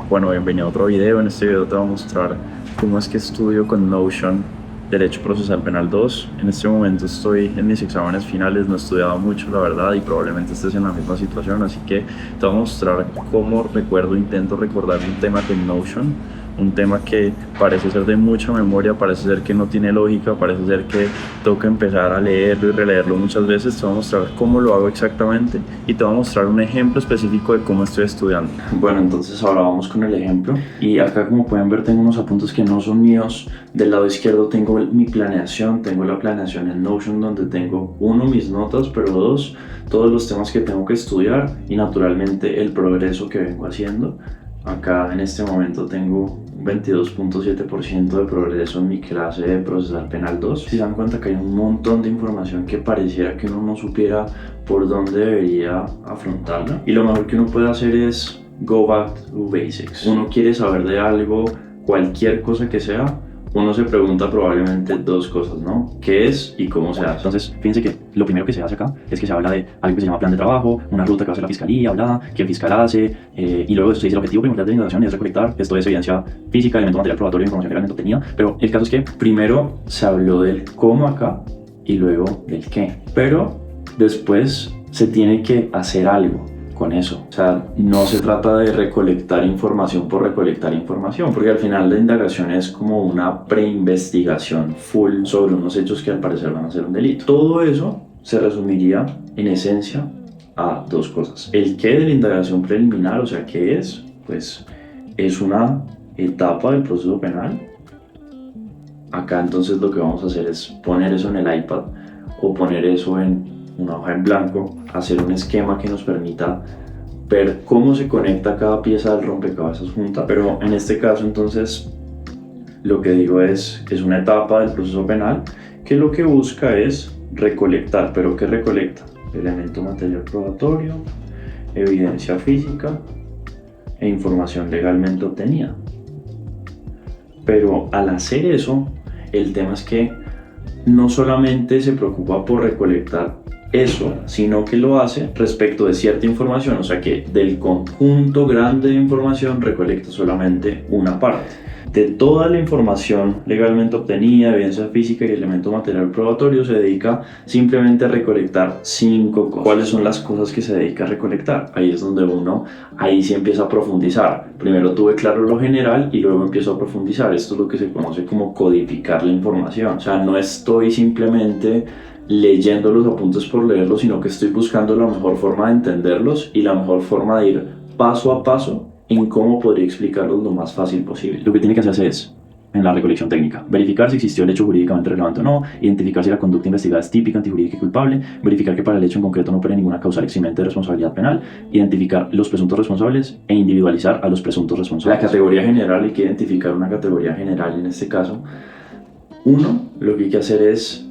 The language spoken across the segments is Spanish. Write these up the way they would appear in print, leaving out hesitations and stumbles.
Bueno, bienvenido a otro video. En este video te voy a mostrar cómo es que estudio con Notion Derecho Procesal Penal 2. En este momento estoy en mis exámenes finales, no he estudiado mucho, la verdad, y probablemente estés en la misma situación, así que te voy a mostrar cómo intento recordar un tema de Notion, un tema que parece ser de mucha memoria, parece ser que no tiene lógica, parece ser que toca empezar a leerlo y releerlo muchas veces. Te voy a mostrar cómo lo hago exactamente y te voy a mostrar un ejemplo específico de cómo estoy estudiando. Bueno, entonces ahora vamos con el ejemplo, y acá, como pueden ver, tengo unos apuntes que no son míos. Del lado izquierdo tengo mi planeación, tengo la planeación en Notion, donde tengo uno, mis notas, pero dos, todos los temas que tengo que estudiar y naturalmente el progreso que vengo haciendo. Acá en este momento tengo un 22.7% de progreso en mi clase de Procesal Penal 2. Si se dan cuenta que hay un montón de información que pareciera que uno no supiera por dónde debería afrontarla. Y lo mejor que uno puede hacer es go back to basics. Uno quiere saber de algo, cualquier cosa que sea, uno se pregunta probablemente dos cosas, ¿no? ¿Qué es y cómo se hace? Entonces, fíjense que lo primero que se hace acá es que se habla de algo que se llama plan de trabajo, una ruta que va a hacer la fiscalía, hablada, qué el fiscal hace, y luego se dice el objetivo primordial de la indagación es recolectar, esto es evidencia física, elemento material probatorio, información legalmente obtenida, pero el caso es que primero se habló del cómo acá y luego del qué, pero después se tiene que hacer algo con eso. O sea, no se trata de recolectar información por recolectar información, porque al final la indagación es como una preinvestigación full sobre unos hechos que al parecer van a ser un delito. Todo eso se resumiría en esencia a dos cosas. El qué de la indagación preliminar, o sea, ¿qué es? Pues es una etapa del proceso penal. Acá entonces lo que vamos a hacer es poner eso en el iPad o poner eso en una hoja en blanco, hacer un esquema que nos permita ver cómo se conecta cada pieza del rompecabezas junta. Pero en este caso entonces lo que digo es una etapa del proceso penal que lo que busca es recolectar. ¿Pero qué recolecta? Elemento material probatorio, evidencia física e información legalmente obtenida. Pero al hacer eso, el tema es que no solamente se preocupa por recolectar eso, sino que lo hace respecto de cierta información, o sea que del conjunto grande de información recolecta solamente una parte. De toda la información legalmente obtenida, evidencia física y elemento material probatorio, se dedica simplemente a recolectar 5 cosas. ¿Cuáles son las cosas que se dedica a recolectar? Ahí es donde ahí sí empieza a profundizar. Primero tuve claro lo general y luego empiezo a profundizar. Esto es lo que se conoce como codificar la información. O sea, no estoy simplemente leyendo los apuntes por leerlos, sino que estoy buscando la mejor forma de entenderlos y la mejor forma de ir paso a paso en cómo podría explicarlos lo más fácil posible. Lo que tiene que hacerse es, en la recolección técnica, verificar si existió el hecho jurídicamente relevante o no, identificar si la conducta investigada es típica, antijurídica y culpable, verificar que para el hecho en concreto no opere ninguna causal eximente de responsabilidad penal, identificar los presuntos responsables e individualizar a los presuntos responsables. La categoría general, hay que identificar una categoría general en este caso. Uno, lo que hay que hacer es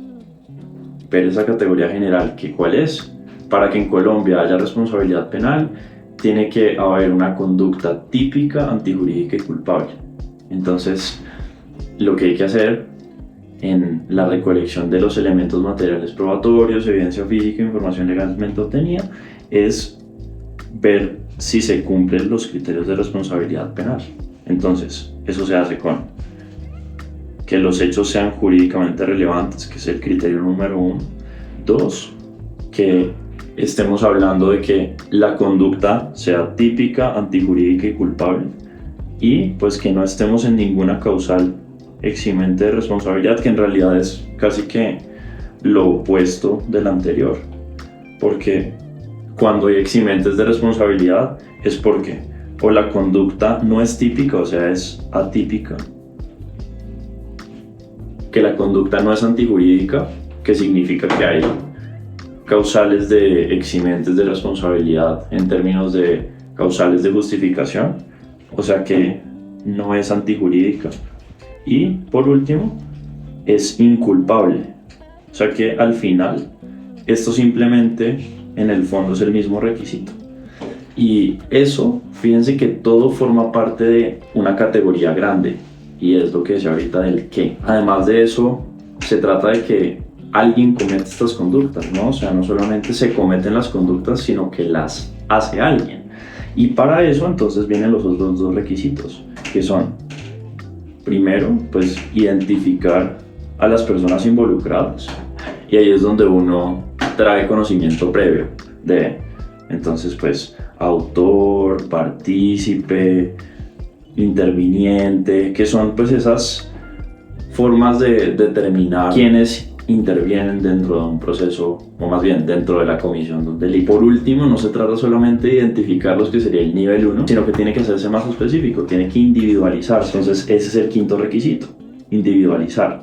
ver esa categoría general, que cuál es. Para que en Colombia haya responsabilidad penal, tiene que haber una conducta típica, antijurídica y culpable. Entonces, lo que hay que hacer en la recolección de los elementos materiales probatorios, evidencia física e información legalmente obtenida, es ver si se cumplen los criterios de responsabilidad penal. Entonces, eso se hace con que los hechos sean jurídicamente relevantes, que es el criterio número 1. 2, que estemos hablando de que la conducta sea típica, antijurídica y culpable, y pues que no estemos en ninguna causal eximente de responsabilidad, que en realidad es casi que lo opuesto del anterior, porque cuando hay eximentes de responsabilidad es porque o la conducta no es típica, o sea, es atípica, que la conducta no es antijurídica, que significa que hay causales de eximentes de responsabilidad en términos de causales de justificación, o sea que no es antijurídica. Y por último, es inculpable, o sea que al final esto simplemente en el fondo es el mismo requisito. Y eso, fíjense que todo forma parte de una categoría grande, y es lo que decía ahorita del qué. Además de eso, se trata de que alguien comete estas conductas, ¿no? O sea, no solamente se cometen las conductas, sino que las hace alguien. Y para eso entonces vienen los otros dos requisitos, que son, primero, pues identificar a las personas involucradas, y ahí es donde uno trae conocimiento previo de, entonces pues, autor, partícipe, interviniente, que son pues esas formas de determinar quiénes intervienen dentro de un proceso, o más bien dentro de la comisión de un delito. Por último, no se trata solamente de identificar los que sería el nivel 1, sino que tiene que hacerse más específico, tiene que individualizar. Entonces ese es el quinto requisito, individualizar.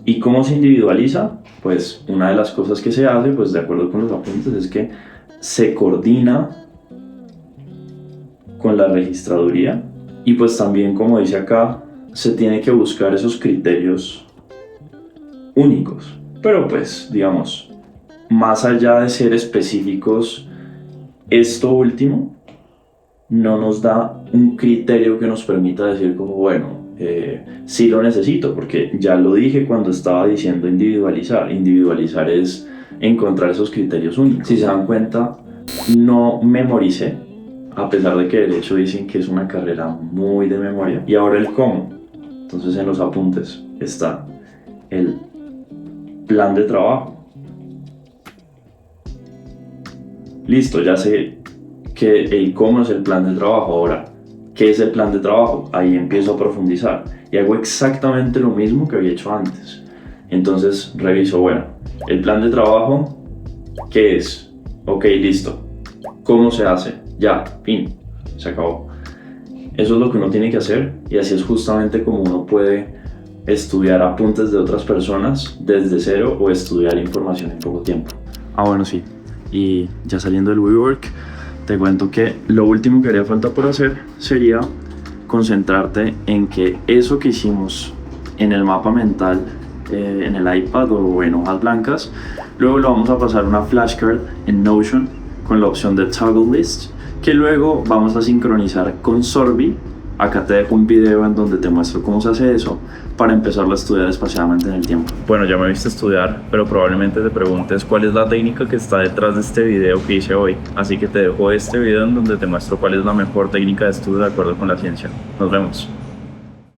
¿Y cómo se individualiza? Pues una de las cosas que se hace, pues de acuerdo con los apuntes, es que se coordina con la registraduría y pues también, como dice acá, se tiene que buscar esos criterios únicos. Pero pues, digamos, más allá de ser específicos, esto último no nos da un criterio que nos permita decir como, bueno, sí lo necesito, porque ya lo dije cuando estaba diciendo individualizar. Individualizar es encontrar esos criterios únicos. Si se dan cuenta, no memoricé, a pesar de que de hecho dicen que es una carrera muy de memoria. Y ahora el cómo. Entonces en los apuntes está el plan de trabajo. Listo, ya sé que el cómo es el plan de trabajo. Ahora, ¿qué es el plan de trabajo? Ahí empiezo a profundizar y hago exactamente lo mismo que había hecho antes. Entonces reviso, bueno, el plan de trabajo, ¿qué es? Ok, listo. ¿Cómo se hace? Ya, fin, se acabó. Eso es lo que uno tiene que hacer y así es justamente como uno puede estudiar apuntes de otras personas desde cero o estudiar información en poco tiempo. Bueno, sí. Y ya saliendo del WeWork, te cuento que lo último que haría falta por hacer sería concentrarte en que eso que hicimos en el mapa mental, en el iPad o en hojas blancas, luego lo vamos a pasar a una flashcard en Notion con la opción de Toggle List, que luego vamos a sincronizar con Sorbi. Acá te dejo un video en donde te muestro cómo se hace eso para empezarlo a estudiar espaciadamente en el tiempo. Bueno, ya me viste estudiar, pero probablemente te preguntes cuál es la técnica que está detrás de este video que hice hoy. Así que te dejo este video en donde te muestro cuál es la mejor técnica de estudio de acuerdo con la ciencia. Nos vemos.